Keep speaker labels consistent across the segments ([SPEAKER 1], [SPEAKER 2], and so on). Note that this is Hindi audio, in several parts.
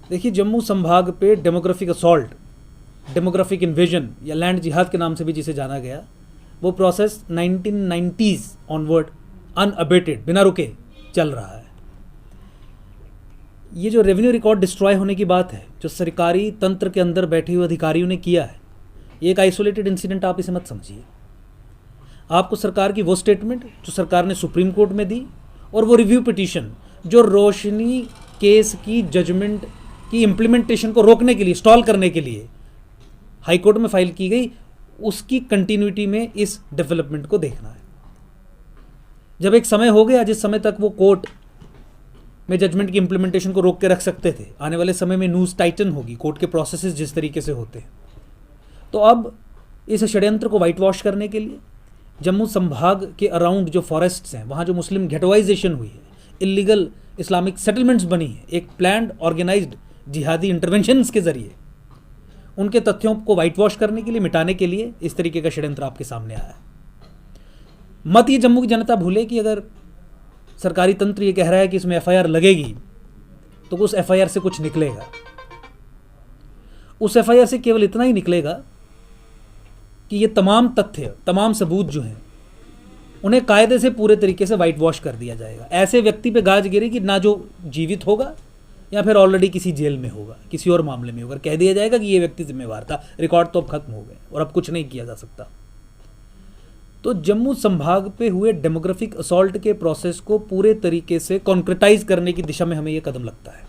[SPEAKER 1] देखिए, जम्मू संभाग पे डेमोग्राफिक असॉल्ट, डेमोग्राफिक इन्वेजन या लैंड जिहाद के नाम से भी जिसे जाना गया, वो प्रोसेस 1990s ऑनवर्ड अनअबेटेड, बिना रुके चल रहा है। ये जो रेवेन्यू रिकॉर्ड डिस्ट्रॉय होने की बात है, जो सरकारी तंत्र के अंदर बैठे हुए अधिकारियों ने किया है, ये एक आइसोलेटेड इंसिडेंट आप इसे मत समझिए। आपको सरकार की वो स्टेटमेंट जो सरकार ने सुप्रीम कोर्ट में दी, और वो रिव्यू पिटीशन जो रोशनी केस की जजमेंट की इम्प्लीमेंटेशन को रोकने के लिए, स्टॉल करने के लिए हाई कोर्ट में फाइल की गई, उसकी कंटिन्यूटी में इस डेवलपमेंट को देखना है। जब एक समय हो गया जिस समय तक वो कोर्ट में जजमेंट की इम्प्लीमेंटेशन को रोक के रख सकते थे, आने वाले समय में न्यूज़ टाइटन होगी, कोर्ट के प्रोसेसेस जिस तरीके से होते हैं। तो अब इस षड्यंत्र को वाइट वॉश करने के लिए जम्मू संभाग के अराउंड जो फॉरेस्ट्स हैं, वहाँ जो मुस्लिम घेटोइजेशन हुई है, इलीगल इस्लामिक सेटलमेंट्स बनी है, एक प्लान्ड ऑर्गेनाइज्ड जिहादी इंटरवेंशंस के जरिए उनके तथ्यों को वाइट वॉश करने के लिए, मिटाने के लिए इस तरीके का षड्यंत्र आपके सामने आया है। मत ये जम्मू की जनता भूले कि अगर सरकारी तंत्र ये कह रहा है कि इसमें एफआईआर लगेगी, तो उस एफआईआर से कुछ निकलेगा। उस एफआईआर से केवल इतना ही निकलेगा कि ये तमाम तथ्य, तमाम सबूत जो हैं, उन्हें कायदे से पूरे तरीके से वाइट वॉश कर दिया जाएगा। ऐसे व्यक्ति पे गाज गिरेगी ना जो जीवित होगा या फिर ऑलरेडी किसी जेल में होगा, किसी और मामले में होगा। कह दिया जाएगा कि ये व्यक्ति जिम्मेवार था, रिकॉर्ड तो अब खत्म हो गए और अब कुछ नहीं किया जा सकता। तो जम्मू संभाग पे हुए डेमोग्राफिक असॉल्ट के प्रोसेस को पूरे तरीके से कॉन्क्रेटाइज करने की दिशा में हमें यह कदम लगता है।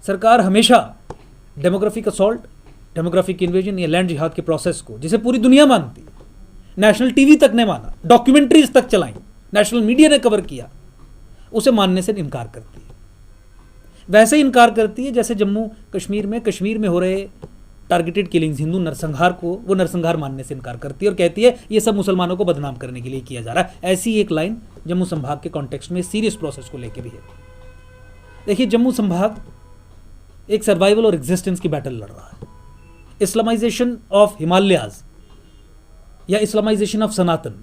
[SPEAKER 1] सरकार हमेशा डेमोग्राफिक असॉल्ट, डेमोग्राफिक इन्वेजन या लैंड जिहाद के प्रोसेस को, जिसे पूरी दुनिया मानती है, नेशनल टीवी तक ने माना, डॉक्यूमेंट्रीज तक चलाई, नेशनल मीडिया ने कवर किया, उसे मानने से इनकार करती है। वैसे ही इनकार करती है जैसे जम्मू कश्मीर में हो रहे टारगेटेड किलिंग्स, हिंदू नरसंहार को वो नरसंहार मानने से इनकार करती है और कहती है ये सब मुसलमानों को बदनाम करने के लिए किया जा रहा है। ऐसी एक लाइन जम्मू संभाग के कॉन्टेक्स्ट में सीरियस प्रोसेस को लेकर भी है। देखिए, जम्मू संभाग एक सर्वाइवल और एग्जिस्टेंस की बैटल लड़ रहा है। इस्लामाइजेशन ऑफ हिमालयाज या इस्लामाइजेशन ऑफ सनातन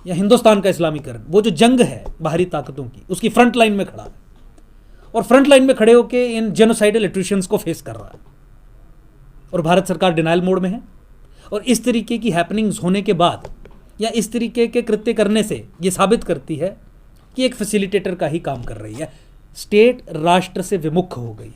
[SPEAKER 1] या हिंदुस्तान का इस्लामीकरण, वो जो जंग है बाहरी ताकतों की, उसकी फ्रंट लाइन में खड़ा है और फ्रंट लाइन में खड़े होकर इन जेनोसाइडल एट्रिशंस को फेस कर रहा है। और भारत सरकार डिनाइल मोड में है और इस तरीके की हैपनिंग्स होने के बाद या इस तरीके के कृत्य करने से ये साबित करती है कि एक फैसिलिटेटर का ही काम कर रही है। स्टेट राष्ट्र से विमुख हो गई है,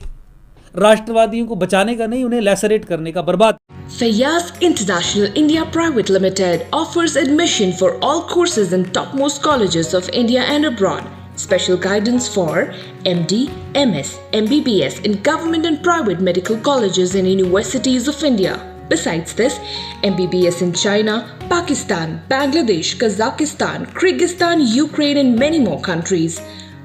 [SPEAKER 1] राष्ट्रवादियों को बचाने का नहीं, उन्हें लैसरेट करने का, बर्बाद।
[SPEAKER 2] Fayyaz International India Private Limited offers admission for all courses in topmost colleges of India and abroad. Special guidance for MD, MS, MBBS in government and private medical colleges and universities of India. Besides this, MBBS in China, Pakistan, Bangladesh, Kazakhstan, Kyrgyzstan, Ukraine and many more countries.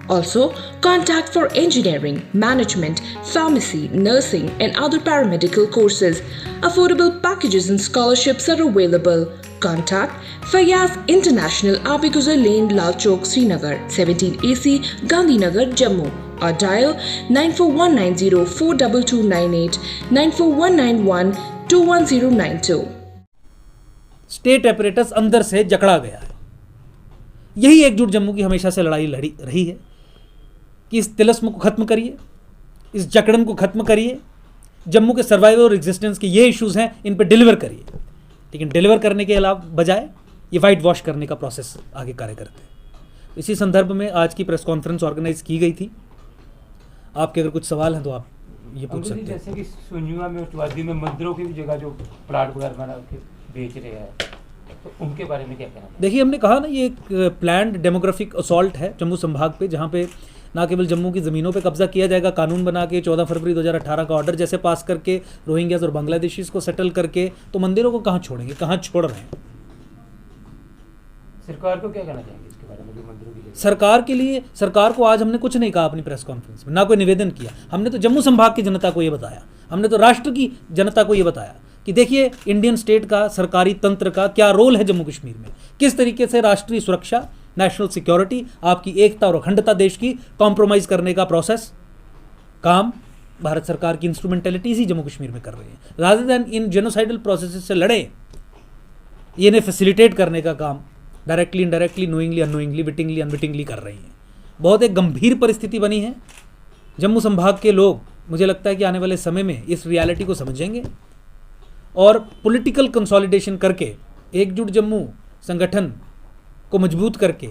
[SPEAKER 2] Also, contact for engineering, management, pharmacy, nursing and other paramedical courses. Affordable packages and scholarships are available. Contact Fayyaz International, Abiguzar Lane, Lal Chowk, Srinagar, 17AC, Gandhinagar, Jammu, or dial 9419042298, 9419121092.
[SPEAKER 1] State apparatus अंदर से जकड़ा गया है। यही एकजुट जम्मू की हमेशा से लड़ाई लड़ी रही है कि इस तिलस्म को खत्म करिए, इस जकड़न को खत्म करिए, जम्मू के सर्वाइवल और एग्जिस्टेंस के ये इश्यूज हैं, इन पे डिलीवर करिए। लेकिन डिलीवर करने के अलावा बजाय ये वाइट वॉश करने का प्रोसेस आगे कार्य करते हैं। इसी संदर्भ में आज की प्रेस कॉन्फ्रेंस ऑर्गेनाइज की गई थी। आपके अगर कुछ सवाल हैं तो आप ये पूछ सकते हैं।
[SPEAKER 3] जैसे कि सुन्युआ में, उत्तवादी में मंदिरों की भी जगह जो प्लाट वगैरह बना के बेच रहे हैं, तो उनके बारे में क्या कहना?
[SPEAKER 1] देखिए, हमने कहा ना, ये एक प्लान्ड डेमोग्राफिक असॉल्ट है जम्मू संभाग पे, जहाँ पे ना केवल जम्मू की ज़मीनों पे कब्जा किया जाएगा, कानून बना के 14 फरवरी 2018 का ऑर्डर जैसे पास करके रोहिंग्याज और बांग्लादेशीज को सेटल करके, तो मंदिरों को कहाँ छोड़ेंगे, कहाँ छोड़ रहे हैं?
[SPEAKER 3] सरकार को क्या कहना चाहेंगे इसके बारे में? मंदिरों की
[SPEAKER 1] सरकार को आज हमने कुछ नहीं कहा अपनी प्रेस कॉन्फ्रेंस में, ना कोई निवेदन किया। हमने तो जम्मू संभाग की जनता को ये बताया, हमने तो राष्ट्र की जनता को ये बताया कि देखिए इंडियन स्टेट का, सरकारी तंत्र का क्या रोल है जम्मू कश्मीर में, किस तरीके से राष्ट्रीय सुरक्षा, नेशनल सिक्योरिटी, आपकी एकता और अखंडता देश की कॉम्प्रोमाइज़ करने का प्रोसेस, काम भारत सरकार की इंस्ट्रूमेंटेलिटीज ही जम्मू कश्मीर में कर रही है। Rather than in genocidal process से लड़े, ये इन्हें फैसिलिटेट करने का काम directly, indirectly, knowingly, unknowingly, wittingly, unwittingly कर रही हैं। बहुत एक गंभीर परिस्थिति बनी है। जम्मू संभाग के लोग मुझे लगता है कि आने वाले समय में इस रियलिटी को समझेंगे और पॉलिटिकल कंसोलिडेशन करके एकजुट जम्मू संगठन को मजबूत करके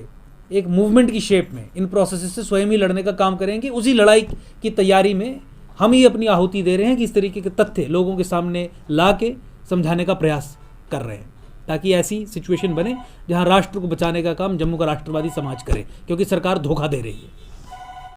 [SPEAKER 1] एक मूवमेंट की शेप में इन प्रोसेसेस से स्वयं ही लड़ने का काम करेंगे। उसी लड़ाई की तैयारी में हम ही अपनी आहुति दे रहे हैं कि इस तरीके के तथ्य लोगों के सामने ला के समझाने का प्रयास कर रहे हैं, ताकि ऐसी सिचुएशन बने जहां राष्ट्र को बचाने का काम जम्मू का राष्ट्रवादी समाज करे, क्योंकि सरकार धोखा दे रही है।